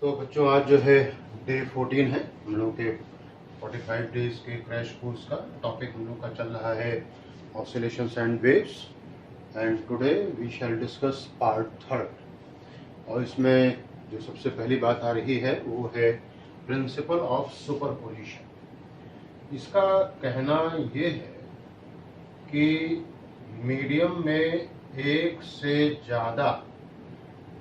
तो बच्चों आज जो है डे 14 है हम लोग के 45 डेज के क्रैश कोर्स का। टॉपिक हम लोग का चल रहा है oscillations and waves, and today we shall discuss part third. और इसमें जो सबसे पहली बात आ रही है वो है प्रिंसिपल ऑफ सुपरपोजिशन। इसका कहना ये है कि मीडियम में एक से ज़्यादा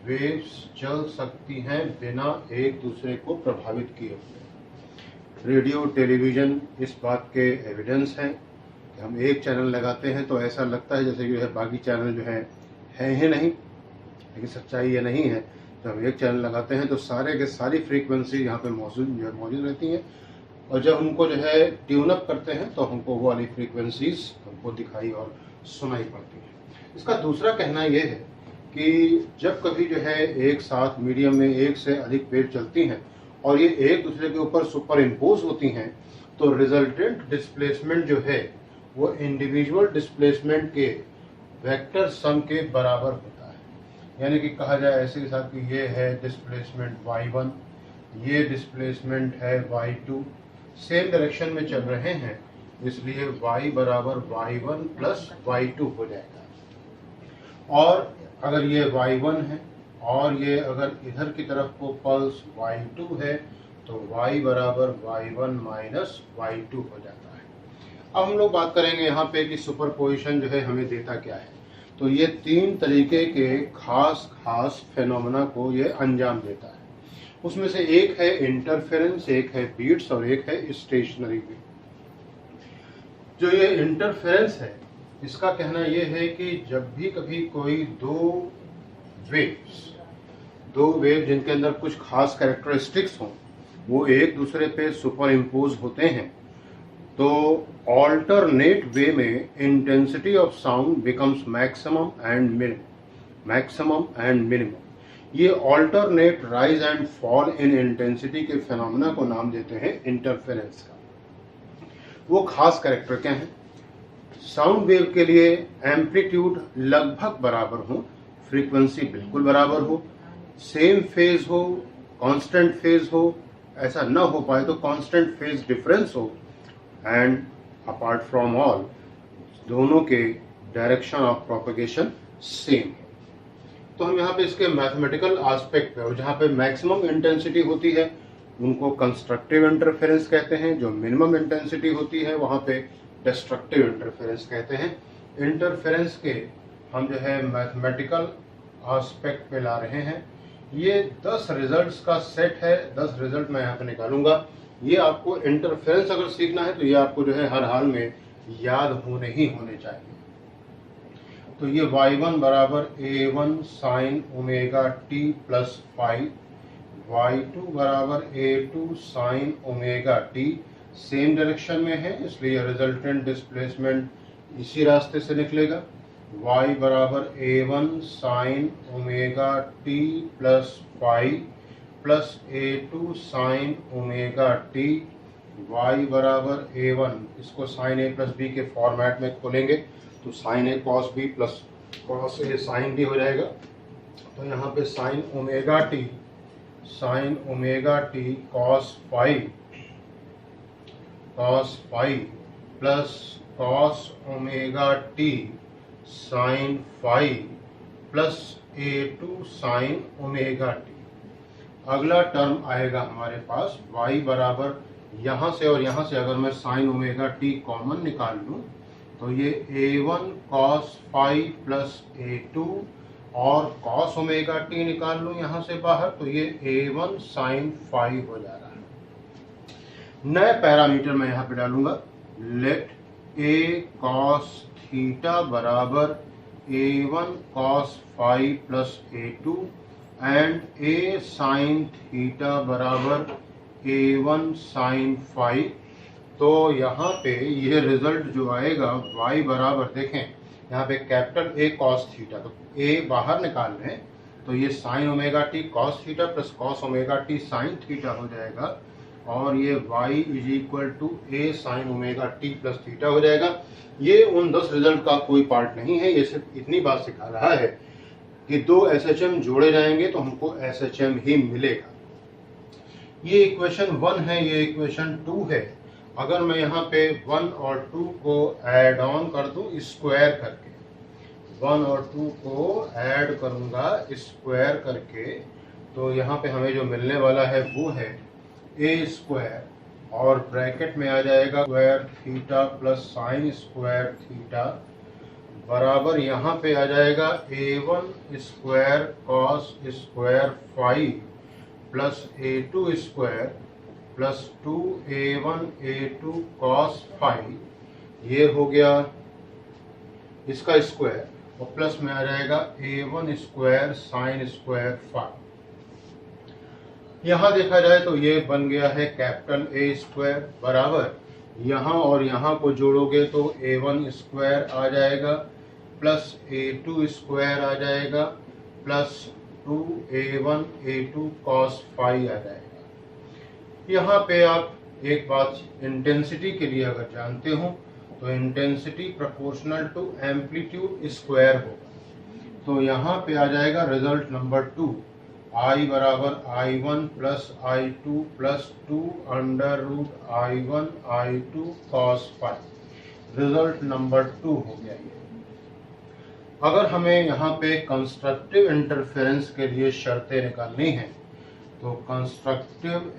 वेव्स चल सकती हैं बिना एक दूसरे को प्रभावित किए हुए। रेडियो टेलीविज़न इस बात के एविडेंस हैं कि हम एक चैनल लगाते हैं तो ऐसा लगता है जैसे जो है बाकी चैनल जो है ही नहीं, लेकिन सच्चाई ये नहीं है। जब हम एक चैनल लगाते हैं तो सारे के सारी फ्रीक्वेंसी यहाँ पे मौजूद रहती हैं, और जब हमको जो है ट्यून अप करते हैं तो हमको वो वाली फ्रीक्वेंसीज हमको दिखाई और सुनाई पड़ती हैं। इसका दूसरा कहना ये है कि जब कभी जो है एक साथ मीडियम में एक से अधिक वेव चलती हैं और ये एक दूसरे के ऊपर सुपर इम्पोज होती हैं तो रिजल्टेंट डिस्प्लेसमेंट जो है वो इंडिविजुअल डिस्प्लेसमेंट के वेक्टर सम के बराबर होता है। यानी कि कहा जाए ऐसे के साथ कि ये है डिस्प्लेसमेंट y1, ये डिस्प्लेसमेंट है y2, सेम डायरेक्शन में चल रहे हैं, इसलिए y बराबर y1 प्लस y2 हो जाएगा। और अगर ये y1 है और ये अगर इधर की तरफ को पल्स y2 है तो y बराबर y1 माइनस y2 हो जाता है। अब हम लोग बात करेंगे यहाँ पे कि सुपरपोजिशन जो है हमें देता क्या है। तो ये तीन तरीके के खास फेनोमेना को ये अंजाम देता है। उसमें से एक है इंटरफेरेंस, एक है बीट्स और एक है स्टेशनरी वेव। जो ये इंटरफेरेंस है इसका कहना यह है कि जब भी कभी कोई दो वेव जिनके अंदर कुछ खास कैरेक्टरिस्टिक्स हों वो एक दूसरे पे सुपर इम्पोज होते हैं तो ऑल्टरनेट वे में intensity of sound becomes maximum and minimum. ये alternate rise and fall in intensity के फेनोमेना को नाम देते हैं इंटरफेरेंस का। वो खास कैरेक्टर क्या है? साउंड वेव के लिए एम्पलीट्यूड लगभग बराबर हो, फ्रीक्वेंसी बिल्कुल बराबर हो, सेम फेज हो, कांस्टेंट फेज हो, ऐसा न हो पाए तो कांस्टेंट फेज डिफरेंस हो, एंड अपार्ट फ्रॉम ऑल दोनों के डायरेक्शन ऑफ प्रोपगेशन सेम है। तो हम यहाँ पे इसके मैथमेटिकल एस्पेक्ट पे, और जहाँ पे मैक्सिमम इंटेंसिटी होती है उनको कंस्ट्रक्टिव इंटरफेरेंस कहते हैं, जो मिनिमम इंटेंसिटी होती है वहाँ पे डिस्ट्रक्टिव इंटरफेरेंस कहते हैं। इंटरफेरेंस के हम जो है मैथमेटिकल एस्पेक्ट पे ला रहे हैं। ये 10 रिजल्ट्स का सेट है, 10 रिजल्ट मैं यहाँ पे निकालूंगा। ये आपको इंटरफेरेंस अगर सीखना है तो ये आपको जो है हर हाल में याद होने चाहिए। तो ये y1 बराबर a1 sine omega t plus 5, y2 बराबर a2 sine omega t, same direction में है इसलिए रिजल्टेंट डिस्प्लेसमेंट इसी रास्ते से निकलेगा। y बराबर a1 sine omega t plus 5 plus a2 sine omega t, y बराबर a1, इसको साइन a प्लस b के फॉर्मेट में खोलेंगे तो sine a cos b plus cos a sine d हो जाएगा। तो यहाँ पे sine omega t cos 5 plus cos omega t sine 5 plus a2 sine omega t। अगला टर्म आएगा हमारे पास y बराबर यहाँ से और यहाँ से अगर मैं साइन ओमेगा t कॉमन निकाल लूँ तो ये a1 cos 5 प्लस a2 और cos ओमेगा t निकाल लूँ यहाँ से बाहर तो ये a1 साइन 5 हो जा रहा है। नए पैरामीटर मैं यहाँ पे डालूंगा, लेट a cos थीटा बराबर a1 cos 5 plus a2 and a sine theta बराबर a1 साइन 5। तो यहाँ पे ये रिजल्ट जो आएगा y बराबर, देखें यहाँ पे कैपिटल A cos थीटा, तो a बाहर निकाल लें तो ये sine omega t cos theta plus cos omega t sine theta हो जाएगा, और ये y is equal to a sine omega t plus theta हो जाएगा। ये उन 10 रिजल्ट का कोई पार्ट नहीं है, ये सिर्फ इतनी बात सिखा रहा है कि दो SHM जोड़े जाएंगे तो हमको SHM ही मिलेगा। ये इक्वेशन 1 है, ये इक्वेशन 2 है। अगर मैं यहाँ पे 1 और 2 को ऐड ऑन कर दूं स्क्वायर करके, 1 और 2 को ऐड करूंगा स्क्वायर करके, तो यहाँ पे हमें जो मिलने वाला है वो है ए स्क्वायर, और ब्रैकेट में आ जाएगा square theta plus sine square theta बराबर यहाँ पे आ जाएगा a1 square cos square 5 plus a2 square plus 2a1 a2 cos 5, ये हो गया इसका स्क्वायर, और प्लस में आ जाएगा a1 स्क्वायर साइन स्क्वायर 5। यहाँ देखा जाए तो ये बन गया है कैपिटल ए स्क्वायर बराबर, यहाँ और यहाँ को जोड़ोगे तो a1 स्क्वायर आ जाएगा प्लस a2 स्क्वायर आ जाएगा प्लस 2a1 a2 कॉस 5 आ जाएगा। यहाँ पे आप एक बात इंटेंसिटी के लिए अगर जानते हो तो intensity proportional to amplitude square होगा, तो यहाँ पे आ जाएगा रिजल्ट नंबर 2, I बराबर I1 plus I2 plus 2 under root I1 I2 cos 5, result number 2 हो गया ये। अगर हमें यहाँ पे कंस्ट्रक्टिव इंटरफेरेंस के लिए शर्तें निकालनी है तो कंस्ट्रक्टिव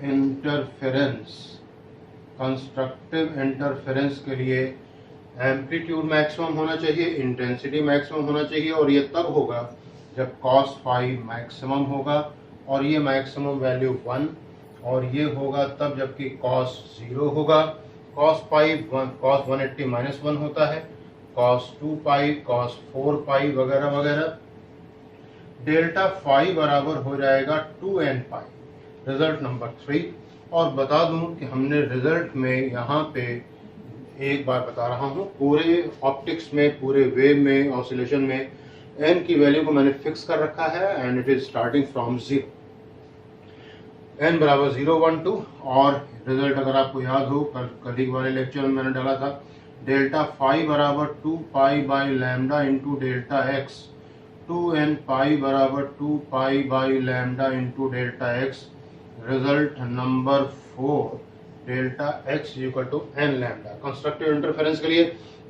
इंटरफेरेंस के लिए एम्पलीट्यूड मैक्सिमम होना चाहिए, इंटेंसिटी मैक्सिमम होना चाहिए, और ये तब होगा जब cos 5 मैक्सिमम होगा, और ये मैक्सिमम वैल्यू 1, और ये होगा तब जबकि cos 0 होगा। cos 180 माइनस 1 होता है, cos 2 पाई, cos 4 पाई वगैरह वगैरह। डेल्टा फाई बराबर हो जाएगा 2n पाई, रिजल्ट नंबर 3। और बता दूं कि हमने रिजल्ट में यहाँ पे एक बार बता रहा हूँ, पूरे ऑप्टिक्स में, पूरे वेव में, ऑसिलेशन में n की वैल्यू को मैंने फिक्स कर रखा है, and it is starting from 0, n बराबर 0 1 2। और रिजल्ट अगर आपको याद हो कल वाले लेक्चर में मैंने डाला था, डेल्टा फाई बराबर 2 pi by lambda into delta x, 2n pi बराबर 2 pi by lambda into delta x, result number 4, delta x equal to n lambda. Constructive interference के लिए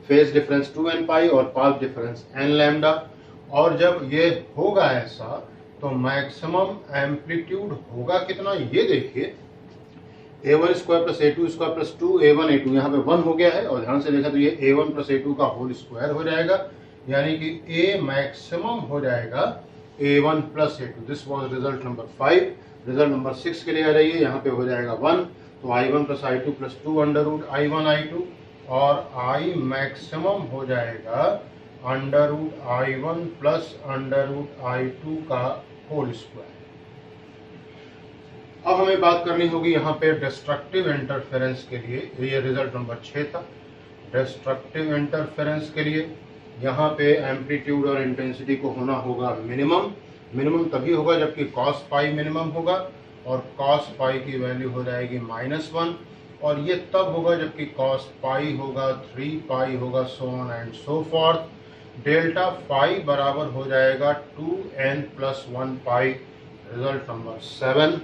फेज डिफरेंस 2n पाई और पाथ डिफरेंस n लैम्डा। और जब ये होगा ऐसा तो मैक्सिमम एम्पलीट्यूड होगा कितना, ये देखिए, a1 square plus a2 square plus 2a1 a2, यहाँ पे 1 हो गया है, और ध्यान से देखा तो ये a1 प्लस a2 का होल स्क्वायर हो जाएगा, यानी कि a मैक्सिमम हो जाएगा a1 plus a2। This was result number 5। Result number 6 के लिए आ जाइए, यहाँ पे हो जाएगा 1, तो I1 plus I2 plus 2 under root I1 I2, और I मैक्सिमम हो जाएगा under root I1 plus under root I2 का होल स्क्वायर। अब हमें बात करनी होगी यहाँ पे डिस्ट्रक्टिव इंटरफेरेंस के लिए, ये रिजल्ट नंबर 6 था। डिस्ट्रक्टिव इंटरफेरेंस के लिए यहाँ पे एम्पलीट्यूड और इंटेंसिटी को होना होगा मिनिमम तभी होगा जबकि cos पाई मिनिमम होगा, और cos पाई की वैल्यू हो जाएगी -1, और ये तब होगा जबकि cos पाई होगा 3 पाई होगा, so on and so forth. Delta phi बराबर हो जाएगा 2n प्लस 1 पाई, रिजल्ट नंबर 7।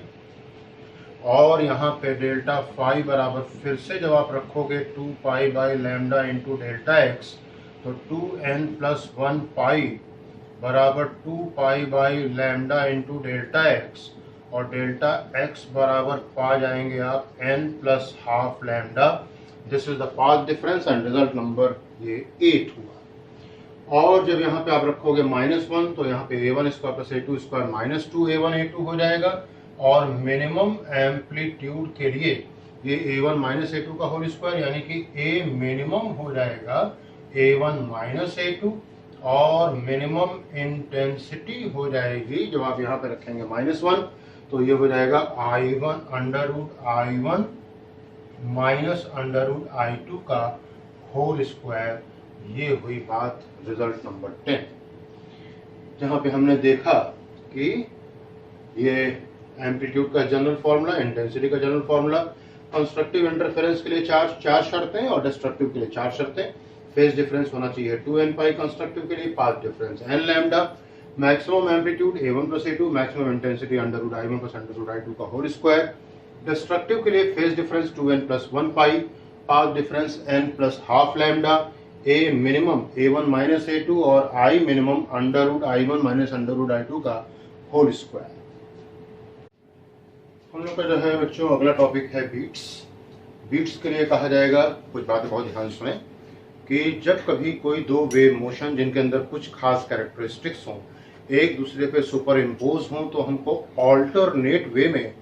और यहाँ पे डेल्टा फाई बराबर फिर से जब आप रखोगे 2 pi by lambda into delta x, तो 2n प्लस 1 पाई बराबर 2 pi by lambda into delta x, और डेल्टा एक्स बराबर पा जाएंगे आप n plus half lambda. This is the path difference, and result number ये 8 हुआ। और जब यहाँ पे आप रखोगे -1, तो यहाँ पे a1 square plus a2 square minus 2a1 a2 हो जाएगा, और मिनिमम एम्पलीट्यूड के लिए ये a1 माइनस a2 का होल स्क्वायर, यानी कि a मिनिमम हो जाएगा a1 माइनस a2, और मिनिमम इंटेंसिटी हो जाएगी जब आप यहाँ पे रखेंगे -1, तो ये हो जाएगा I1 under root I1 minus under root I2 का होल स्क्वायर। ये हुई बात रिजल्ट नंबर 10, जहाँ पे हमने देखा कि ये एम्पलीट्यूड का जनरल फॉर्मूला, इंटेंसिटी का जनरल फॉर्मूला, कंस्ट्रक्टिव इंटरफेरेंस के लिए चार शर्तें और डिस्ट्रक्टिव के लिए 4 शर्तें। फेज डिफरेंस होना चाहिए 2n पाई कंस्ट्रक्टिव के लिए, path difference n lambda, maximum amplitude a1 plus a2, maximum intensity under root I1 plus under root I2 का होल स्क्वायर। डिस्ट्रक्टिव के लिए phase difference 2n plus 1 pi, path difference n plus half lambda, a minimum a1 minus a2 और i minimum under root i1 minus under root i2 का whole square. हम लोग का जो है बच्चों अगला टॉपिक है बीट्स। बीट्स के लिए कहा जाएगा, कुछ बातें बहुत ध्यान से सुने, कि जब कभी कोई दो वेव मोशन जिनके अंदर कुछ खास कैरेक्टरिस्टिक्स हों एक दूसरे पे सुपर इम्पोज हों तो हमको ऑल्टरनेट वे में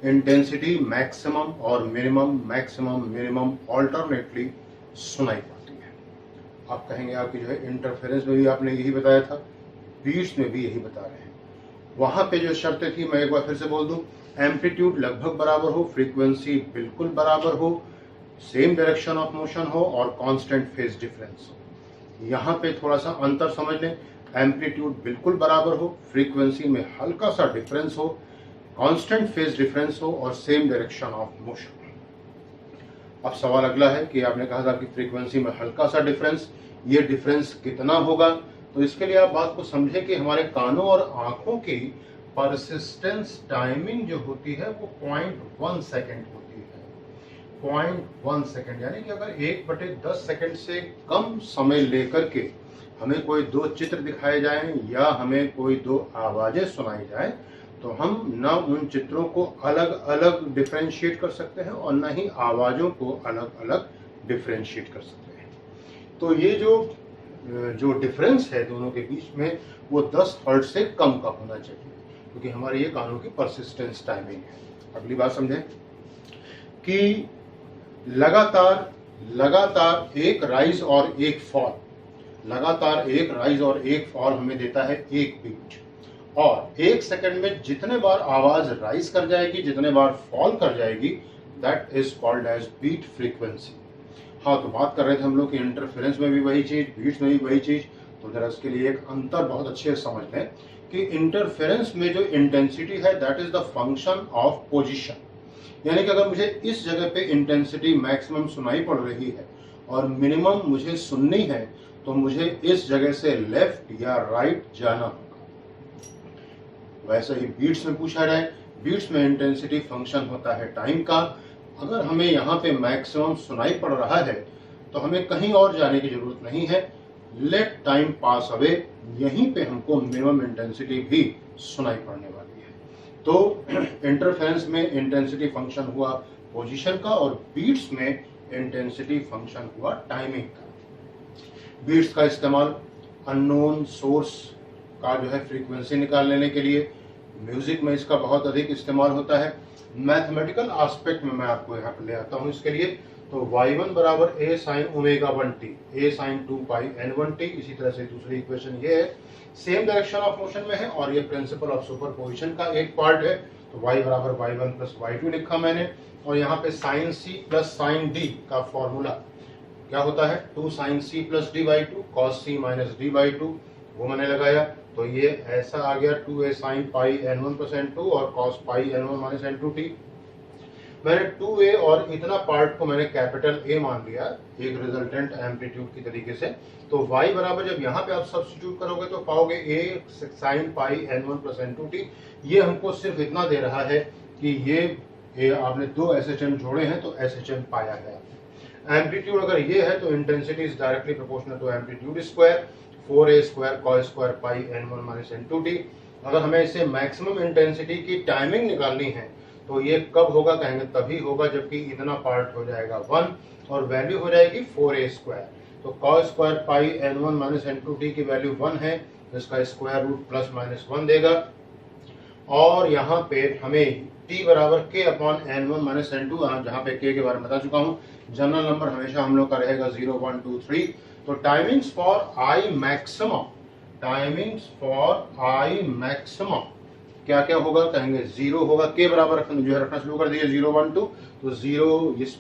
इंटेंसिटी मैक्सिमम और मिनिमम मैक्सिमम मिनिमम ऑल्टरनेटली सुनाई पड़ती है। आप कहेंगे आपकी जो है इंटरफेरेंस में भी आपने यही बताया था, बीट्स में भी यही बता रहे हैं। वहां पे जो शर्तें थी मैं एक बार फिर से बोल दूं, एम्पलीट्यूड लगभग बराबर हो, फ्रीक्वेंसी बिल्कुल बराबर हो, सेम डायरेक्शन ऑफ मोशन हो और कांस्टेंट फेज डिफरेंस हो। यहाँ पे थोड़ा सा अंतर समझ लें, एम्पलीट्यूड बिल्कुल बराबर हो, फ्रीक्वेंसी में हल्का सा डिफरेंस हो, कांस्टेंट फेज डिफरेंस हो और सेम डायरेक्शन ऑफ मोशन। अब सवाल अगला है कि आपने कहा था कि फ्रीक्वेंसी में हल्का सा डिफरेंस, ये डिफरेंस कितना होगा? तो इसके लिए आप बात को समझें कि हमारे कानों और आंखों की परसिस्टेंस टाइमिंग जो होती है वो 0.1 सेकेंड होती है। 0.1 सेकेंड यानी कि अगर 1/10 सेकेंड से कम समय लेकर के हमें कोई दो चित्र दिखाए जाएं या हमें कोई दो आवाजें सुनाई जाएं तो हम न उन चित्रों को अलग अलग डिफरेंशिएट कर सकते हैं और न ही आवाजों को अलग अलग डिफरेंशिएट कर सकते हैं। तो ये जो डिफरेंस है दोनों के बीच में वो 10 हर्ट्ज से कम का होना चाहिए, क्योंकि हमारे ये कानों की परसिस्टेंस टाइमिंग है। अगली बात समझें कि लगातार एक राइज और एक फॉल, लगातार एक राइज और एक फॉल हमें देता है एक बीट, और एक सेकंड में जितने बार आवाज राइज कर जाएगी जितने बार फॉल कर जाएगी that is called as beat frequency. हाँ, तो बात कर रहे थे हम लोग कि इंटरफेरेंस में भी वही चीज, बीट्स में भी वही चीज। तो जरा इसके लिए एक अंतर बहुत अच्छे से समझ लें कि इंटरफेरेंस में जो इंटेंसिटी है that is the function of position. यानी कि अगर मुझे इस जगह पे इंटेंसिटी मैक्सिमम सुनाई पड़ रही है और मिनिमम मुझे सुननी है तो मुझे इस जगह से लेफ्ट या राइट जाना होगा। वैसे ही बीट्स में पूछा जाए, बीट्स में इंटेंसिटी फंक्शन होता है टाइम का। अगर हमें यहाँ पे मैक्सिमम सुनाई पड़ रहा है तो हमें कहीं और जाने की जरूरत नहीं है, लेट टाइम पास अवे, यहीं पे हमको मिनिमम इंटेंसिटी भी सुनाई पड़ने वाली है। तो इंटरफेरेंस में इंटेंसिटी फंक्शन हुआ पोजीशन का और बीट्स में इंटेंसिटी फंक्शन हुआ टाइमिंग का। बीट्स का इस्तेमाल अननोन सोर्स का जो है फ्रीक्वेंसी निकाल लेने के लिए, म्यूजिक में इसका बहुत अधिक इस्तेमाल होता है। मैथमेटिकल एस्पेक्ट में मैं आपको यहाँ पे ले आता हूँ इसके लिए। तो y1 बराबर a sin omega 1t, a sin 2 pi n1t। इसी तरह से दूसरी इक्वेशन ये है, सेम डायरेक्शन ऑफ मोशन में है और ये प्रिंसिपल ऑफ सुपरपोजिशन का एक पार्ट है। तो y बराबर y1 प्लस y2 लिखा मैंने, और यहाँ पे sin c plus sin d का फॉर्मूला क्या होता है, 2 sin c plus d by 2 cos c minus d by 2, वो मैंने लगाया। तो ये ऐसा आ गया 2a sin पाई n1 प्लस n2 और cos पाई n1 माइनस n2t। मैंने 2a और इतना पार्ट को मैंने कैपिटल A मान लिया एक रिजल्टेंट एम्पलीट्यूड की तरीके से। तो y बराबर जब यहाँ पे आप सब्स्टिट्यूट करोगे तो पाओगे a sin pi n1 plus n2t। ये हमको सिर्फ इतना दे रहा है कि ये आपने दो SHM जोड़े हैं तो SHM पाया है। एम्पलीट्यूड अगर ये है तो intensity is directly proportional to amplitude square, 4a square cos square pi n1 minus n2t। अगर हमें इसे मैक्सिमम इंटेंसिटी की टाइमिंग निकालनी है तो ये कब होगा, कहेंगे तभी होगा जबकि इतना पार्ट हो जाएगा 1 और वैल्यू हो जाएगी 4a स्क्वायर। तो cos square pi n1 minus n2t की वैल्यू 1 है, तो इसका स्क्वायर रूट प्लस माइनस 1 देगा। और यहाँ पे हमें t बराबर k upon n1 minus n2, जहाँ पे k के बारे में बता चुका हूँ। जनरल नंबर हमेशा हम लोग का रहेगा 0, 1, 2, 3। तो timings for I maximum, timings for I maximum क्या क्या होगा, कहेंगे 0 होगा, के बराबर जो है रखना शुरू कर दिए 0, 1, 2। तो 0 इस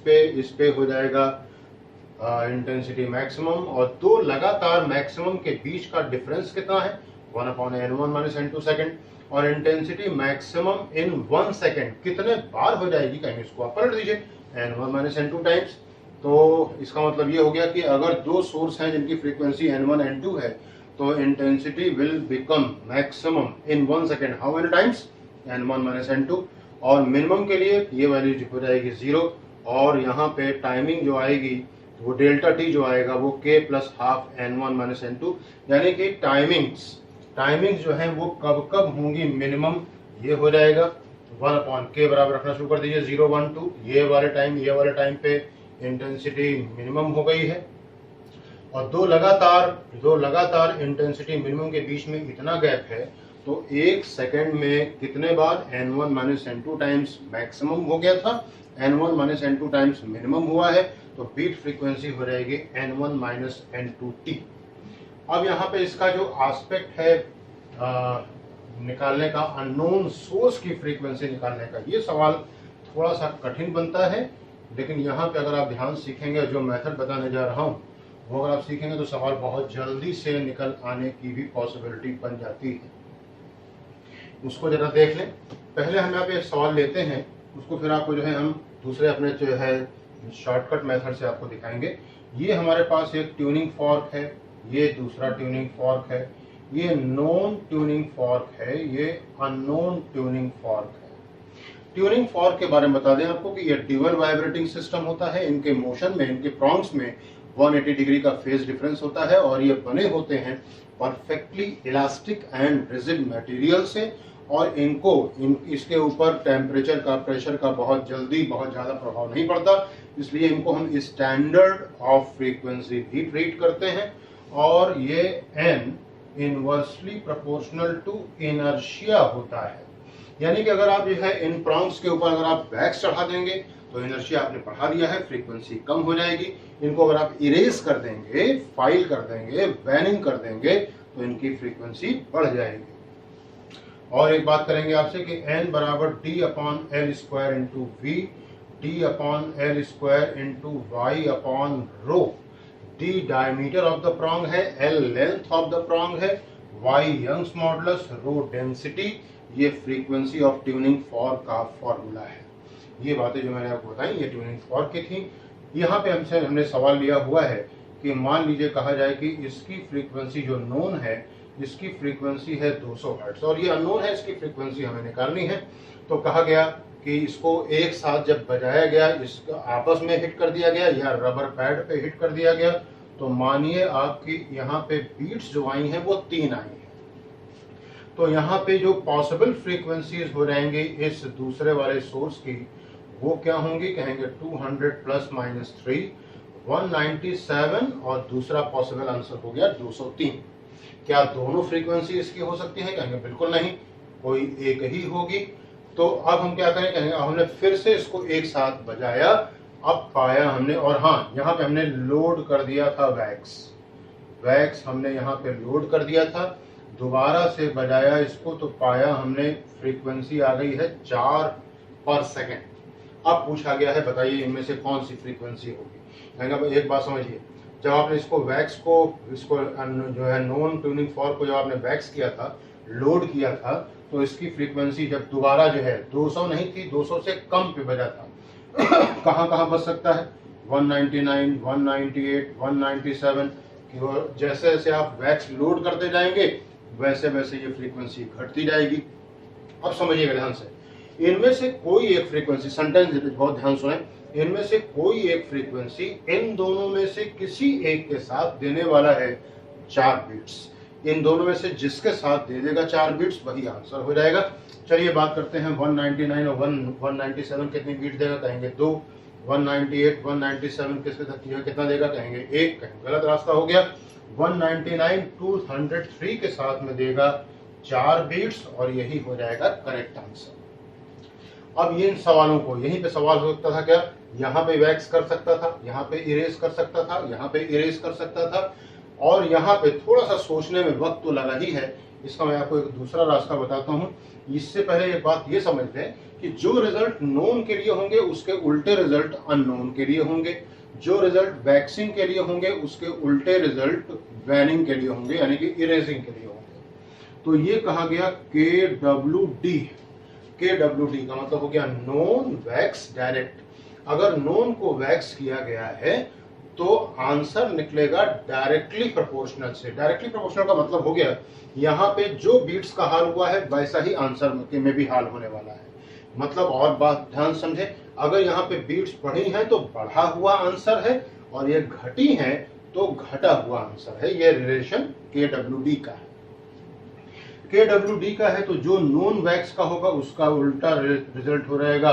पे हो जाएगा इंटेंसिटी मैक्सिमम, और दो लगातार मैक्सिमम के बीच का डिफरेंस कितना है, 1 upon n1 minus n2 second. और इंटेंसिटी मैक्सिमम इन 1 सेकेंड कितने बार हो जाएगी, कहेंगे इसको आप पलट दीजिए n1 माइनस n2 टाइम्स। तो इसका मतलब ये हो गया कि अगर दो सोर्स हैं जिनकी फ्रीक्वेंसी n1 n2 है तो intensity will become maximum in 1 second, how many times, n1 minus n2। और मिनिमम के लिए ये वैल्यू हो जाएगी 0, और यहाँ पे टाइमिंग जो आएगी वो डेल्टा टी जो आएगा वो k plus half n1 minus n2, यानी कि टाइमिंग्स जो है वो कब कब होंगी मिनिमम, ये हो जाएगा 1/k बराबर रखना शुरू कर दीजिए 0, 1, 2, ये वाले टाइम पे इंटेंसिटी मिनिमम हो गई है, और दो लगातार इंटेंसिटी मिनिमम के बीच में इतना गैप है, तो 1 सेकेंड में कितने बार n1 minus n2 times maximum हो गया था, n1 minus n2 times minimum हुआ है, तो बीट फ्रीक्वेंसी हो जाएगी n1 माइनस n2t। अब यहाँ पे इसका जो एस्पेक्ट है निकालने का, अननोन सोर्स की फ्रीक्वेंसी निकालने का, ये सवाल थोड़ा सा कठिन बनता है, लेकिन यहाँ पे अगर आप ध्यान सीखेंगे, जो मेथड बताने जा रहा हूँ वो अगर आप सीखेंगे तो सवाल बहुत जल्दी से निकल आने की भी पॉसिबिलिटी बन जाती है। उसको जरा देख लें। पहले हम यहाँ पे एक सवाल लेते हैं, उसको फिर आपको जो है हम दूसरे अपने जो है शॉर्टकट मेथड से आपको दिखाएंगे। ये हमारे पास एक ट्यूनिंग फॉर्क है, ये दूसरा ट्यूनिंग फॉर्क है, ये नॉन ट्यूनिंग फॉर्क है, ये अननोन ट्यूनिंग फॉर्क है। ट्यूनिंग फॉर्क के बारे में बता दें आपको कि ये ड्यूअल वाइब्रेटिंग सिस्टम होता है। इनके मोशन में, इनके प्रॉन्ग्स में 180 डिग्री का फेज डिफरेंस होता है, और ये बने होते हैं perfectly elastic and rigid material से, और इसके ऊपर टेम्परेचर का, प्रेशर का बहुत ज़्यादा प्रभाव नहीं पड़ता, इसलिए इनको हम स्टैंडर्ड ऑफ फ्रीक्वेंसी भी ट्रीट करते हैं। और ये n inversely proportional to inertia होता है, यानी कि अगर आप जो है इन प्रॉन्ग्स के ऊपर अगर आप वैक्स चढ़ा देंगे तो इनर्शिया आपने बढ़ा दिया है, फ्रीक्वेंसी कम हो जाएगी। इनको अगर आप इरेज कर देंगे, फाइल कर देंगे, बैनिंग कर देंगे, तो इनकी फ्रीक्वेंसी बढ़ जाएगी। और एक बात करेंगे आपसे कि n बराबर d upon l square into v, d upon l square into y upon rho. d diameter of the prong है, l length of the prong है, y Young's modulus, rho density, ये फ्रीक्वेंसी ऑफ ट्यूनिंग फॉर्क का formula है। ये बातें जो मैंने आपको बताई ये ट्यूनिंग फॉर्क की थी। यहाँ पे हमने सवाल लिया हुआ है कि मान लीजिए कहा जाए कि इसकी फ्रीक्वेंसी जो नोन है, इसकी फ्रीक्वेंसी है 200 हर्ट्ज, और ये अननोन है, इसकी फ्रीक्वेंसी हमें निकालनी है। तो कहा गया कि इसको एक साथ जब बजाया गया, इसको आपस में हिट कर दिया गया या रबर पैड पे हिट कर दिया गया, तो मानिए आपकी यहाँ पे बीट्स जो आई हैं वो 3 आई हैं। तो यहाँ पे जो पॉसिबल फ्रीक्वेंसीज हो जाएंगी इस दूसरे वाले सोर्स की, वो क्या होंगी, कहेंगे 200 प्लस माइनस 3, 197, और दूसरा पॉसिबल आंसर हो गया 203। क्या दोनों फ्रीक्वेंसी इसकी हो सकती है, कहेंगे बिल्कुल नहीं, कोई एक ही होगी। तो अब हम क्या करें, कहेंगे हमने फिर से इसको एक साथ बजाया, अब पाया हमने, और हाँ यहाँ पे हमने लोड कर दिया था वैक्स हमने यहाँ पे लोड कर दिया था, दोबारा से बजाया इसको तो पाया हमने फ्रीक्वेंसी आ गई है 4 पर सेकेंड। अब पूछा गया है बताइए इनमें से कौन सी फ्रीक्वेंसी होगी। कहेंगे एक बात समझिए, जब आपने इसको जो है नॉन ट्यूनिंग फॉर्क को जब आपने वैक्स किया था, लोड किया था, तो इसकी फ्रीक्वेंसी जब दोबारा जो है 200 नहीं थी, 200 से कम पे बजा था। कहाँ बच सकता है, 199, 198, 197 की ओर जैसे जैसे आप वैक्स लोड करते जाएंगे वैसे वैसे ये फ्रीक्वेंसी घटती जाएगी। अब समझिएगा ध्यान से, इनमें से कोई एक फ्रीक्वेंसी, सेंटेंस बहुत ध्यान सुने, इनमें से कोई एक फ्रीक्वेंसी इन दोनों में से किसी एक के साथ देने वाला है 4 बीट्स। इन दोनों में से जिसके साथ दे देगा 4 बीट्स वही आंसर हो जाएगा। चलिए बात करते हैं 199 और 197 कितनी बीट देगा, कहेंगे 2, 198, 197 कितना देगा, कहेंगे 1, कहेंगे गलत रास्ता हो गया। 199 203 के साथ में देगा 4 बीट्स, और यही हो जाएगा करेक्ट आंसर। अब इन सवालों को, यहीं पे सवाल हो सकता था क्या, यहाँ पे वैक्स कर सकता था, यहाँ पे इरेज कर सकता था, यहाँ पे इरेज कर सकता था, और यहाँ पे थोड़ा सा सोचने में वक्त तो लगा ही है। इसका मैं आपको एक दूसरा रास्ता बताता हूँ। इससे पहले एक बात ये समझ लें कि जो रिजल्ट नोन के लिए होंगे उसके उल्टे रिजल्ट अननोन के लिए होंगे, जो रिजल्ट वैक्सिंग के लिए होंगे उसके उल्टे रिजल्ट वैनिंग के लिए होंगे, यानी कि इरेजिंग के लिए होंगे। तो ये कहा गया KWD। KWD का मतलब हो गया नोन वैक्स डायरेक्ट। अगर नोन को वैक्स किया गया है तो आंसर निकलेगा डायरेक्टली प्रोपोर्शनल से। डायरेक्टली प्रोपोर्शनल का मतलब हो गया यहाँ पे जो बीट्स का हाल हुआ है वैसा ही आंसर में भी हाल होने वाला है। मतलब और बात ध्यान समझे, अगर यहाँ पे बीट्स बढ़ी हैं तो बढ़ा हुआ आंसर है, और ये घटी हैं तो घटा हुआ आंसर है। ये रिलेशन KWD का है। KWD का है तो जो नोन वैक्स का होगा उसका उल्टा रिजल्ट हो जाएगा,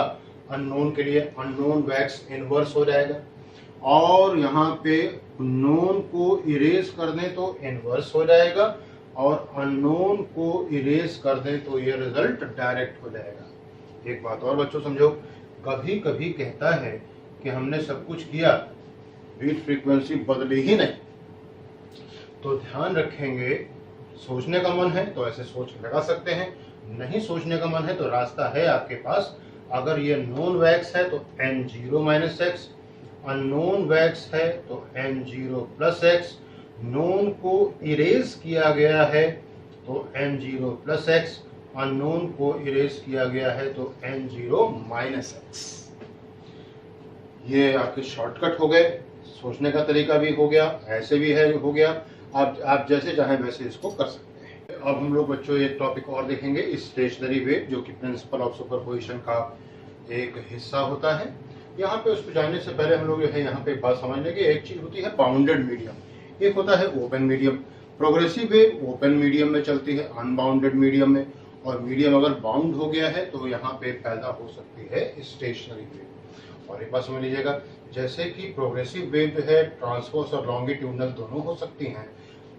अननोन के लिए अननोन वैक्स इनवर्स हो जाएगा, और यहाँ पे नोन को इरेज कर दें तो इनवर्स हो जाएगा, और अननोन को इरेज कर दें तो ये रिजल्ट डायरेक्ट हो जाएगा। एक बात और बच्चों समझो, कभी कभी कहता है कि हमने सब कुछ किया, बीट फ्रीक्वेंसी बदली ही नहीं, तो ध्यान रखेंगे, सोचने का मन है तो ऐसे सोच लगा सकते हैं, नहीं सोचने का मन है तो रास्ता है आपके पास। अगर ये नोन वैक्स है तो N0 minus x, unknown wax है तो N0 प्लस एक्स, नोन को इरेज किया गया है तो N0 प्लस एक्स, अननोन को इरेज किया गया है तो N0 माइनस एक्स। ये आपके शॉर्टकट हो गए, सोचने का तरीका भी हो गया, ऐसे भी है हो गया, आप जैसे चाहें वैसे इसको कर सकते हैं। अब हम लोग बच्चों एक टॉपिक और देखेंगे, स्टेशनरी वेव, जो कि प्रिंसिपल ऑफ सुपरपोजिशन का एक हिस्सा होता है। यहाँ पे उसको जानने से पहले हम लोग जो है यहाँ पे एक बात समझ लेंगे। एक चीज होती है बाउंडेड मीडियम, एक होता है open medium. Progressive wave open medium में चलती है, अनबाउंडेड मीडियम में, और मीडियम अगर बाउंड हो गया है तो यहाँ पे पैदा हो सकती है स्टेशनरी वेव। और एक बात समझ लीजिएगा, जैसे कि प्रोग्रेसिव वेव जो है ट्रांसवर्स और लॉन्गिट्यूडनल दोनों हो सकती हैं,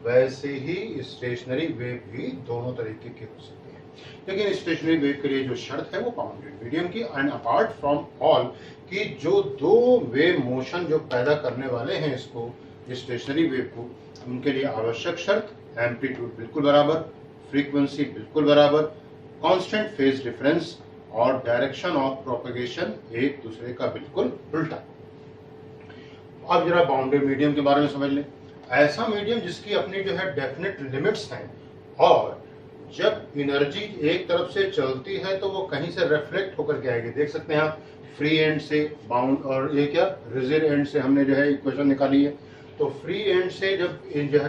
वैसे ही स्टेशनरी वेव भी दोनों तरीके की हो सकती है। लेकिन स्टेशनरी वेव के लिए जो शर्त है वो बाउंडेड मीडियम की, एंड अपार्ट फ्रॉम ऑल कि जो दो वेव मोशन जो पैदा करने वाले हैं इसको, स्टेशनरी वेव को, उनके लिए आवश्यक शर्त एम्पलीट्यूड बिल्कुल बराबर, फ्रीक्वेंसी बिल्कुल बराबर, कांस्टेंट फेज डिफरेंस, और डायरेक्शन ऑफ प्रोपगेशन एक दूसरे का बिल्कुल उल्टा। अब जरा बाउंडेड मीडियम के बारे में समझ लें। ऐसा मीडियम जिसकी अपनी जो है डेफिनेट लिमिट्स हैं, और जब एनर्जी एक तरफ से चलती है तो वो कहीं से रिफ्लेक्ट होकर के आएगी। देख सकते हैं आप, फ्री एंड से बाउंड, और ये क्या रिजिड एंड से हमने जो है इक्वेशन निकाली है। तो फ्री एंड से जब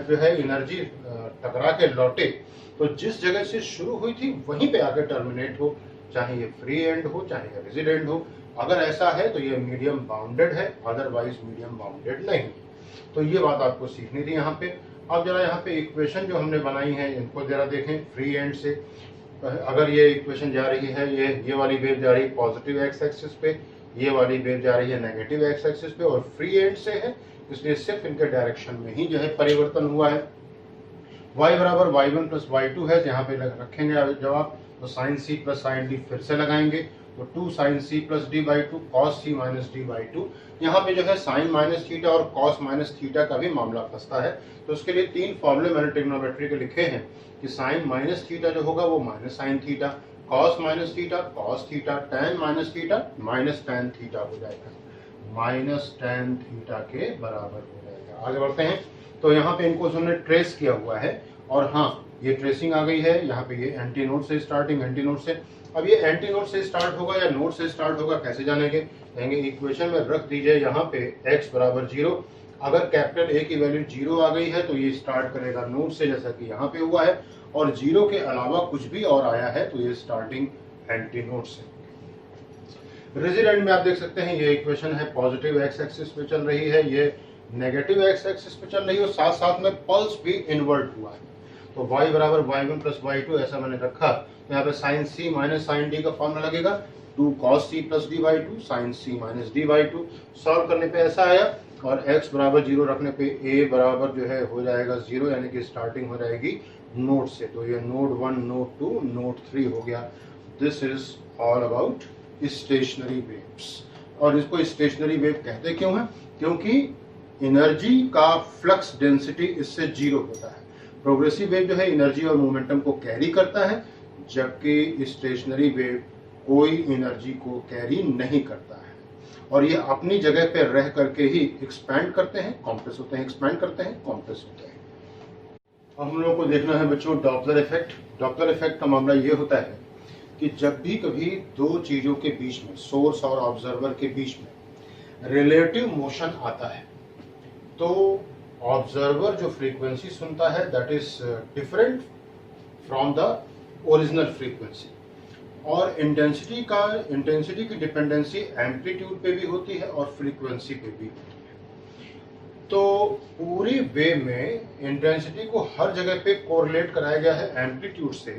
जो है एनर्जी टकरा के लौटे तो जिस जगह से शुरू हुई थी वहीं पे आकर टर्मिनेट हो, चाहे ये फ्री एंड हो चाहे ये रिजिड एंड हो। अगर ऐसा है तो ये मीडियम बाउंडेड है, अदरवाइज मीडियम बाउंडेड नहीं। तो ये बात आपको सीखनी थी यहाँ पे। अब जरा यहाँ पे इक्वेशन जो हमने बनाई है इनको जरा देखें। फ्री एंड से अगर ये इक्वेशन जा रही है, ये वाली वेव जा रही है पॉजिटिव एक्स एक्सिस पे, ये वाली वेव जा रही है नेगेटिव एक्स एक्सिस पे, और फ्री एंड से है इसलिए सिर्फ इनके डायरेक्शन में ही जो है परिवर्तन हुआ है। y बराबर y1 प्लस y2 है, यहाँ पे रखेंगे जवाब, तो sine c plus sine d फिर से लगाएंगे, तो 2 sine c plus d by 2 cos c minus d by 2। यहाँ पे जो है साइन माइनस थीटा और कॉस माइनस थीटा का भी मामला फंसता है, तो उसके लिए 3 फॉर्मूले मैंने ट्रिग्नोमेट्री के लिखे हैं कि साइन माइनस थीटा जो होगा वो minus sine theta, cos minus theta cos theta, tan minus theta minus tan theta हो जाएगा, माइनस टैन थीटा के बराबर हो जाएगा। आगे बढ़ते हैं, तो यहाँ पे इनको हमने ट्रेस किया हुआ है, और हाँ ये ट्रेसिंग आ गई है। यहाँ पे ये एंटी नोड से स्टार्टिंग, एंटी नोड से, अब ये एंटी नोड से स्टार्ट होगा या नोड से स्टार्ट होगा कैसे जानेंगे? कहेंगे इक्वेशन में रख दीजिए यहाँ पे x बराबर 0। अगर कैपिटल A की वैल्यू 0 आ गई है तो ये स्टार्ट करेगा नोड से, जैसा कि यहाँ पे हुआ है, और 0 के अलावा कुछ भी और आया है तो ये स्टार्टिंग एंटी नोड से। रिजिड एंड में आप देख सकते हैं ये इक्वेशन है पॉजिटिव एक्स एक्सिस पे चल रही है, ये नेगेटिव एक्स एक्सिस पे चल रही है, और साथ साथ में पल्स भी इन्वर्ट हुआ है। तो y बराबर y1 प्लस y2 ऐसा मैंने रखा, तो यहाँ पे sine c minus sine d का फॉर्मूला लगेगा, 2 cos c plus d by 2 sine c minus d by 2। Solve करने पे ऐसा आया, और x बराबर 0 रखने पे a बराबर जो है हो जाएगा 0, यानी कि स्टार्टिंग हो जाएगी नोड से, तो ये नोड 1 नोड 2 नोड 3 हो गया। This is all about stationery waves. और इसको स्टेशनरी वेव कहते क्यों है? क्योंकि एनर्जी का फ्लक्स डेंसिटी इससे 0 होता है। प्रोग्रेसिव वेव जो है एनर्जी और मोमेंटम को कैरी करता है, जबकि स्टेशनरी वेव कोई एनर्जी को कैरी नहीं करता है, और ये अपनी जगह पे रह करके ही एक्सपैंड करते हैं, कॉम्प्रेस होते हैं, एक्सपैंड करते हैं, कॉम्प्रेस होते हैं। अब हम लोगों को देखना है बच्चों डॉपलर इफेक्ट। डॉपलर इफेक्ट का मामला ये होता है कि जब भी कभी दो चीजों के बीच में, सोर्स और ऑब्जर्वर के बीच में रिलेटिव मोशन आता है, तो ऑब्जर्वर जो फ्रीक्वेंसी सुनता है that is different from the original frequency, और इंटेंसिटी की डिपेंडेंसी एम्पलीट्यूड पे भी होती है और फ्रीक्वेंसी पे भी होती है। तो पूरी वे में इंटेंसिटी को हर जगह पे कोरिलेट कराया गया है एम्पलीट्यूड से।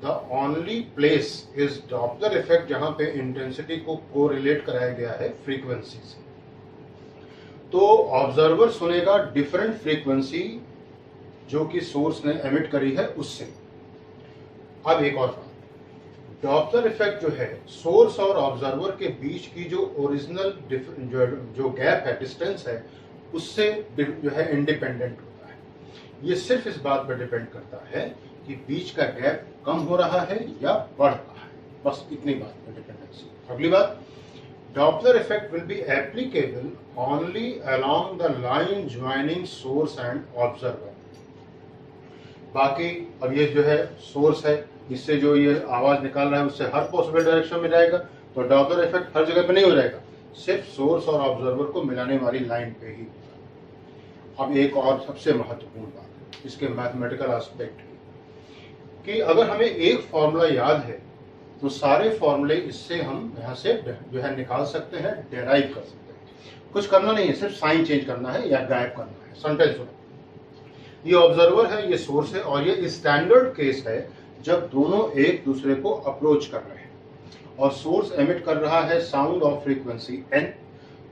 The only place is Doppler effect, जहां पे इंटेंसिटी को कोरिलेट कराया गया है फ्रीक्वेंसी से। तो ऑब्जर्वर सुनेगा डिफरेंट फ्रीक्वेंसी जो कि सोर्स ने एमिट करी है उससे। अब एक और बात, डॉपलर इफेक्ट जो है सोर्स और ऑब्जर्वर के बीच की जो ओरिजिनल जो गैप है, डिस्टेंस है, उससे जो है इंडिपेंडेंट होता है। ये सिर्फ इस बात पर डिपेंड करता है कि बीच का गैप कम हो रहा है या बढ़ रहा है, बस इतनी बात पर डिपेंडेंसी। अगली बात, Doppler effect will be applicable only along the line joining source and observer. बाकी अब ये जो है सोर्स है, इससे जो ये आवाज निकाल रहा है उससे हर पॉसिबल डायरेक्शन में जाएगा, तो डॉपलर इफेक्ट हर जगह पे नहीं हो जाएगा, सिर्फ सोर्स और ऑब्जर्वर को मिलाने वाली लाइन पे ही होगा। अब एक और सबसे महत्वपूर्ण बात इसके मैथमेटिकल एस्पेक्ट की, कि अगर हमें एक फॉर्मूला याद है तो सारे फॉर्मूले इससे हम यहाँ से जो है निकाल सकते हैं, डेराइव कर सकते हैं। कुछ करना नहीं है, सिर्फ साइन चेंज करना है या गायब करना है। सेंटेंस सुनो, ये ऑब्जर्वर है, ये सोर्स है, और ये स्टैंडर्ड केस है जब दोनों एक दूसरे को अप्रोच कर रहे हैं और सोर्स एमिट कर रहा है sound of frequency n।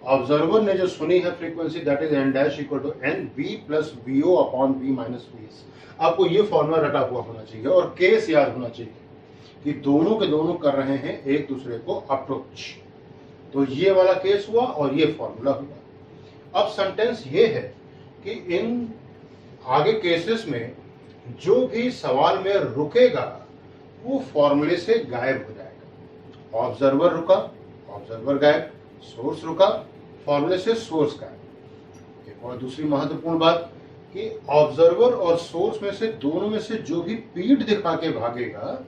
Observer ने जो सुनी है frequency that is n dash equal to n v plus vo upon v minus vs। आपको ये फॉर्मूला रटा हुआ होना चाहिए और केस याद होना चाहिए कि दोनों के दोनों कर रहे हैं एक दूसरे को अप्रोच। तो ये वाला केस हुआ और ये फॉर्मूला हुआ। अब सेंटेंस ये है कि इन आगे केसेस में जो भी सवाल में रुकेगा वो फॉर्मूले से गायब हो जाएगा। ऑब्जर्वर रुका, ऑब्जर्वर गायब, सोर्स रुका, फॉर्मूले से सोर्स गायब। एक और दूसरी महत्वपूर्ण बात कि ऑब्जर्वर और सोर्स में से दोनों में से जो भी पीठ दिखा के भागेगा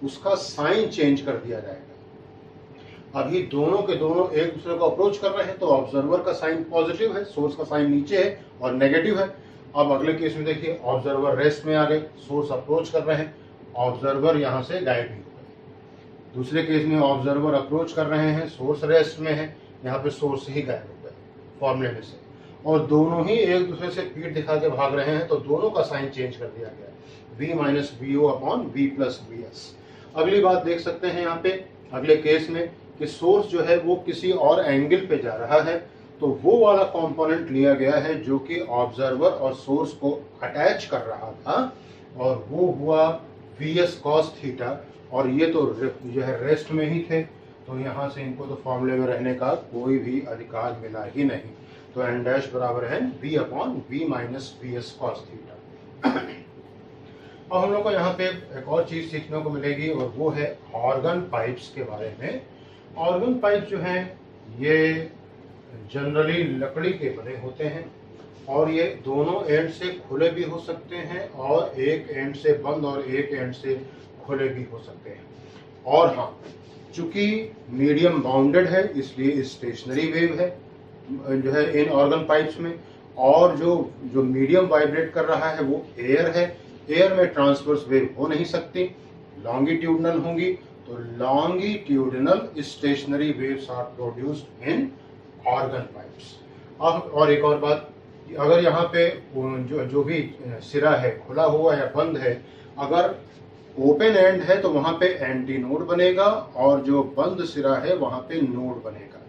उसका साइन चेंज कर दिया जाएगा। अभी दोनों के दोनों एक दूसरे को अप्रोच कर रहे हैं तो ऑब्जर्वर का साइन पॉजिटिव है, सोर्स का साइन नीचे है और नेगेटिव है। अब अगले केस में देखिए, ऑब्जर्वर रेस्ट में आ गए, सोर्स अप्रोच कर रहे हैं, ऑब्जर्वर यहां से गायब ही हो गए। दूसरे केस में ऑब्जर्वर अप्रोच कर रहे हैं, सोर्स रेस्ट में है, यहाँ पे सोर्स ही गायब हो गए फॉर्मूले में से, और दोनों ही एक दूसरे से पीठ दिखा के भाग रहे हैं तो दोनों का साइन चेंज कर दिया गया, v minus vo upon v plus vs। अगली बात देख सकते हैं यहाँ पे अगले केस में कि सोर्स जो है वो किसी और एंगल पे जा रहा है, तो वो वाला कंपोनेंट लिया गया है जो कि ऑब्जर्वर और सोर्स को अटैच कर रहा था, और वो हुआ vs cos थीटा, और ये तो जो है रेस्ट में ही थे, तो यहाँ से इनको तो फॉर्मूले में रहने का कोई भी अधिकार मिला ही नहीं। तो n डैश बराबर है v upon v minus vs cos theta. अब हम लोग को यहाँ पे एक और चीज सीखने को मिलेगी और वो है ऑर्गन पाइप्स के बारे में। ऑर्गन पाइप जो हैं ये जनरली लकड़ी के बने होते हैं और ये दोनों एंड से खुले भी हो सकते हैं और एक एंड से बंद और एक एंड से खुले भी हो सकते हैं। और हाँ, चूंकि मीडियम बाउंडेड है इसलिए स्टेशनरी वेव है जो है इन ऑर्गन पाइप्स में, और जो मीडियम वाइब्रेट कर रहा है वो एयर है। एयर में ट्रांसवर्स वेव हो नहीं सकती, लॉन्गिट्यूडनल होंगी, तो longitudinal stationary waves are produced in organ pipes. अब और एक और बात, अगर यहाँ पे जो भी सिरा है खुला हुआ या बंद है, अगर ओपन एंड है तो वहां पे एंटी नोड बनेगा और जो बंद सिरा है वहां पे नोड बनेगा।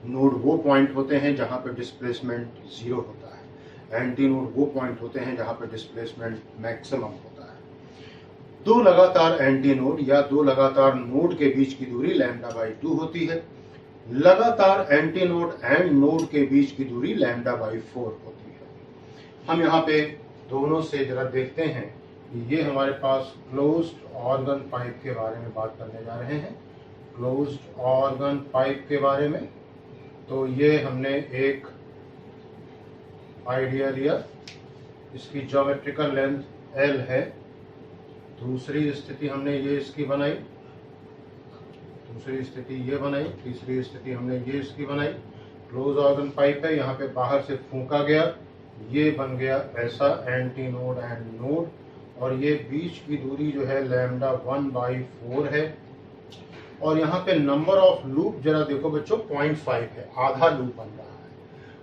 नोड वो पॉइंट होते हैं जहां पे डिस्प्लेसमेंट जीरो होता है, एंटी नोड वो पॉइंट होते हैं जहां पे डिस्प्लेसमेंट मैक्सिमम होता है। दो लगातार एंटी नोड या दो लगातार नोड के बीच की दूरी λ/2 होती है। लगातार एंटी नोड एंड नोड के बीच की दूरी λ/4 होती है। हम यहाँ पे दोनों से जरा देखते हैं कि ये हमारे पास क्लोज्ड ऑर्गन पाइप के बारे में बात करने जा रहे हैं। क्लोज्ड ऑर्गन पाइप के बारे में तो ये हमने एक आइडिया लिया, इसकी ज्योमेट्रिकल लेंथ L है। दूसरी स्थिति हमने ये इसकी बनाई, दूसरी स्थिति ये बनाई, तीसरी स्थिति हमने ये इसकी बनाई। क्लोज ऑर्गन पाइप है, यहाँ पे बाहर से फूंका गया, ये बन गया ऐसा एंटी नोड एंड नोड, और ये बीच की दूरी जो है लैम्डा 1/4 है। और यहाँ पे नंबर ऑफ लूप जरा देखो बच्चों 0.5 है, आधा लूप बन रहा है।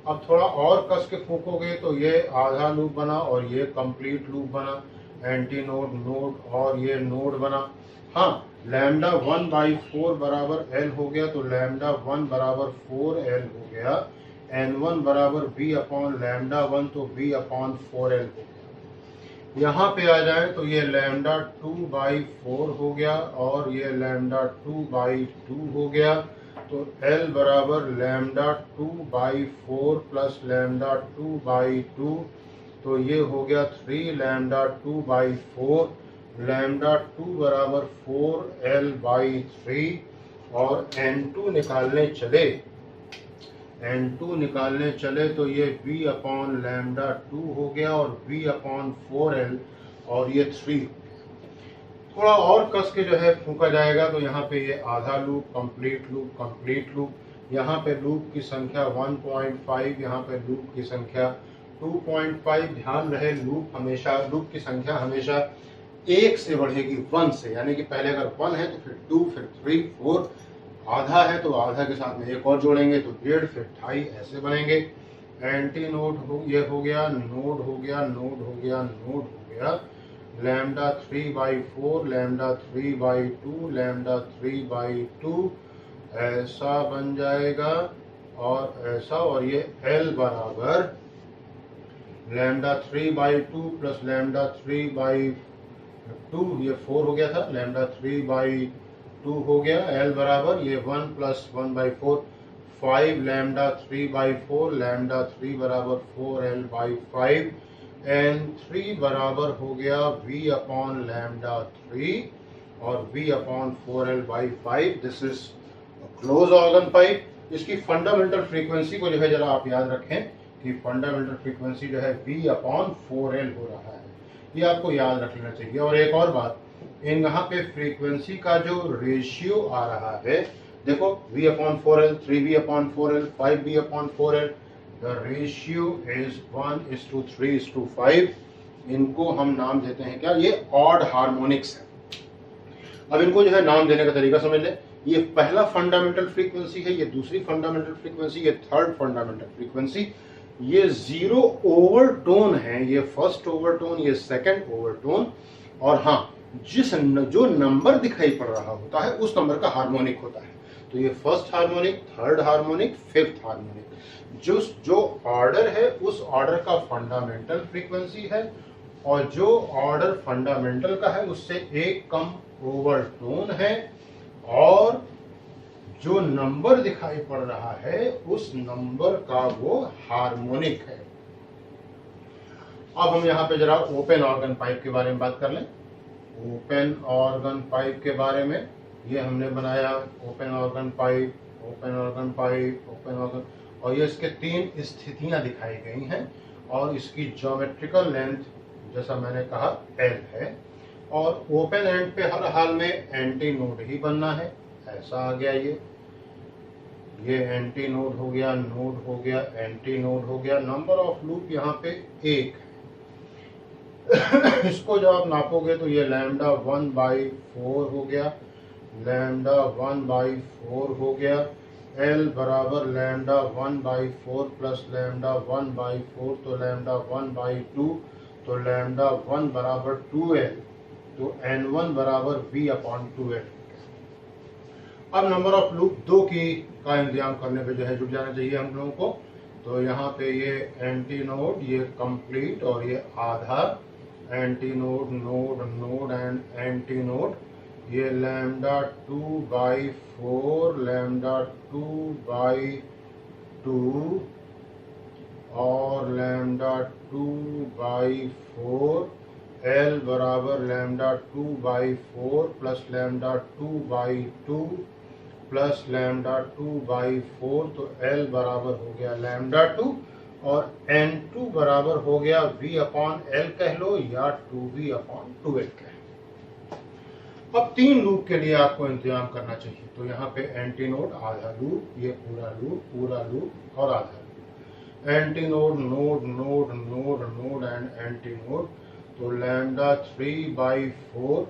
अब थोड़ा और कस के फूकोगे तो ये आधा लूप बना और ये कंप्लीट लूप बना, एंटी नोड, नोड और ये नोड बना। हाँ, लैम्डा 1/4 बराबर एल हो गया, तो लैम्डा 1 बराबर 4L हो गया। N1 बराबर V अपॉन लैम्डा 1, तो V अपॉन 4L हो गया। यहाँ पे आ जाए तो ये लैम्डा 2/4 हो गया और ये लैम्डा 2/2 हो गया। तो L बराबर लैम्डा 2/4 प्लस लैम्डा 2/2, तो ये हो गया 3 लैम्डा 2/4। लैम्डा 2 बराबर 4L/3 और N2 निकालने चले तो ये V अपॉन लैम्डा 2 हो गया और V अपॉन 4L और ये 3। थोड़ा और कस के जो है फूका जाएगा तो यहाँ पे ये आधा लूप, कंप्लीट लूप, यहाँ पे लूप की संख्या 1.5, यहाँ पे लूप की संख्या 2.5। ध्यान रहे लूप की संख्या हमेशा 1 से बढ़ेगी, 1 से, यानी कि पहले अगर 1 है तो फिर 2, फिर 3, 4, आधा है तो आधा के साथ में एक और जोड़ेंगे तो 1.5, फिर 2.5, ऐसे बनेंगे। एंटी नोड ये हो गया, नोड हो गया, नोड हो गया, नोड हो गया। लैम्डा 3/4, लैम्डा 3/2, लैम्डा 3/2 ऐसा बन जाएगा और ऐसा। और ये L बराबर लैम्डा 3/2 प्लस लैम्डा 3/2, ये 4 हो गया था, लैम्डा 3/2 हो गया। L बराबर ये 1 प्लस 1/4, 5 लैम्डा 3/4, लैम्डा 3 बराबर 4L/5। N3 बराबर हो गया V अपॉन लैम्डा 3 और V upon 4L/5। This is close organ pipe. इसकी फंडामेंटल फ्रीक्वेंसी को जो है जरा आप याद रखें कि फंडामेंटल फ्रीक्वेंसी जो है V अपॉन 4L हो रहा है, ये आपको याद रख लेना चाहिए। और एक और बात, इन यहाँ पे फ्रीक्वेंसी का जो रेशियो आ रहा है, देखो V upon 4L, 3V upon 4L, 5V upon 4L, the ratio is 1:3:5। इनको हम नाम देते हैं क्या, ये ऑड हार्मोनिक्स है। अब इनको जो है नाम देने का तरीका समझ ले। ये पहला फंडामेंटल फ्रीक्वेंसी है, ये दूसरी फंडामेंटल फ्रीक्वेंसी, ये थर्ड फंडामेंटल फ्रीक्वेंसी। ये 0 ओवरटोन है, ये फर्स्ट ओवरटोन, ये सेकंड ओवरटोन। और हाँ, जो नंबर दिखाई पड़ रहा होता है उस नंबर का हार्मोनिक होता है। तो ये first harmonic, third harmonic, fifth harmonic, जो ऑर्डर है उस ऑर्डर का फंडामेंटल फ्रीक्वेंसी है, और जो ऑर्डर फंडामेंटल का है उससे एक कम ओवरटोन है, और जो नंबर दिखाई पड़ रहा है उस नंबर का वो हार्मोनिक है। अब हम यहाँ पे जरा ओपन ऑर्गन पाइप के बारे में बात कर लें। ओपन ऑर्गन पाइप के बारे में ये हमने बनाया, open organ pipe, open organ pipe, open organ, और ये इसके 3 स्थितियां दिखाई गई हैं। और इसकी ज्योमेट्रिकल लेंथ जैसा मैंने कहा L है, और ओपन एंड पे हर हाल में एंटी नोड ही बनना है। ऐसा आ गया, ये एंटी नोड हो गया, नोड हो गया, एंटी नोड हो गया। नंबर ऑफ लूप यहाँ पे 1 है। इसको जब आप नापोगे तो ये लैम्डा 1/4 हो गया, लैम्डा 1/4 हो गया। L बराबर लैम्डा 1/4 प्लस लैम्डा 1/4, तो लैम्डा 1/2, तो लैम्डा 1 बराबर 2L, तो N1 बराबर V अपॉन 2L। अब नंबर ऑफ लूप 2 का इंतजाम करने पे जो है जुट जाना चाहिए हम लोगों को। तो यहाँ पे ये एंटी नोड, ये कंप्लीट और ये आधा, anti node, node, node and anti node. ये लैम्डा 2/4, लैम्डा 2/2 और लैम्डा 2/4। L बराबर lambda 2/4 plus lambda 2/2 plus lambda 2/4, तो L बराबर हो गया लैम्डा 2, और N2 बराबर हो गया V अपॉन L कह लो या 2V अपॉन 2L कह लो। अब 3 लूप के लिए आपको इंतजाम करना चाहिए। तो यहाँ पे एंटी नोड, आधा लूप, ये पूरा लूप और आधा loop. Anti node, node, node, node, node and anti node. तो लैम्डा 3/4,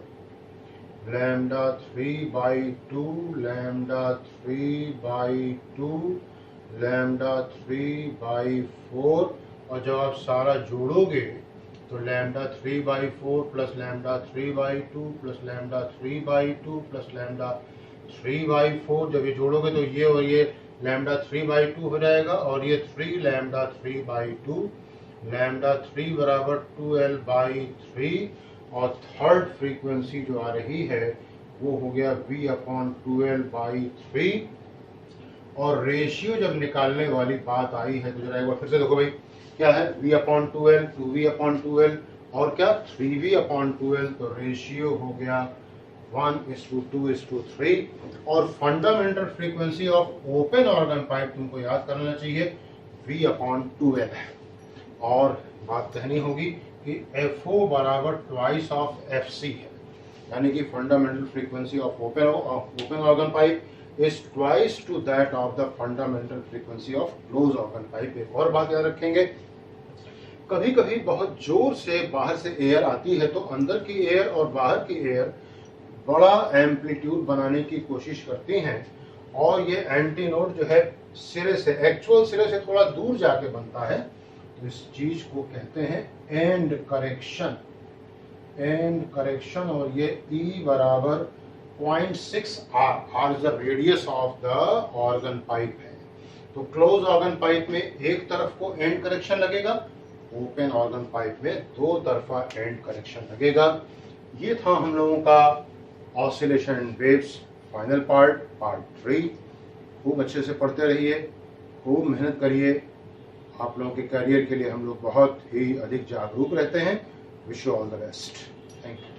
लैम्डा 3/2, लैम्डा 3/2, लैम्डा 3/4, और जब आप सारा जोड़ोगे तो lambda 3/4 plus lambda 3/2 plus lambda 3/2 plus lambda 3/4, जब ये जोड़ोगे तो ये और ये लैम्डा 3/2 हो जाएगा, और ये 3 लैम्डा 3/2, लैम्डा 3 बराबर 2l/3, और थर्ड फ्रीक्वेंसी जो आ रही है वो हो गया v/2l/3। और रेशियो जब निकालने वाली बात आई है तो जरा एक बार फिर से देखो भाई, क्या है v/2l, 2v/2l, और क्या 3v/2l, तो रेशियो हो गया 1:2:3। और fundamental frequency of open organ pipe तुमको याद कर लेना चाहिए, v/2l है। और बात कहनी होगी कि FO बराबर ट्वाइस ऑफ FC है, यानी कि fundamental frequency of open organ pipe is twice to that of the fundamental frequency of closed organ pipe। एक और बात याद रखेंगे, कभी कभी बहुत जोर से बाहर से एयर आती है तो अंदर की एयर और बाहर की एयर बड़ा एम्पलीट्यूड बनाने की कोशिश करती हैं, और ये एंटीनोड जो है सिरे से, एक्चुअल सिरे से थोड़ा दूर जाके बनता है, तो इस चीज को कहते हैं एंड करेक्शन, एंड करेक्शन। और ये E बराबर 0.6R, R is the radius of the organ pipe है। तो क्लोज ऑर्गन पाइप में एक तरफ को एंड करेक्शन लगेगा, ओपन ऑर्गन पाइप में दो तरफा एंड करेक्शन लगेगा। ये था हम लोगों का oscillation and waves final part 3। खूब अच्छे से पढ़ते रहिए, खूब मेहनत करिए, आप लोगों के करियर के लिए हम लोग बहुत ही अधिक जागरूक रहते हैं। Wish you all the best, thank you.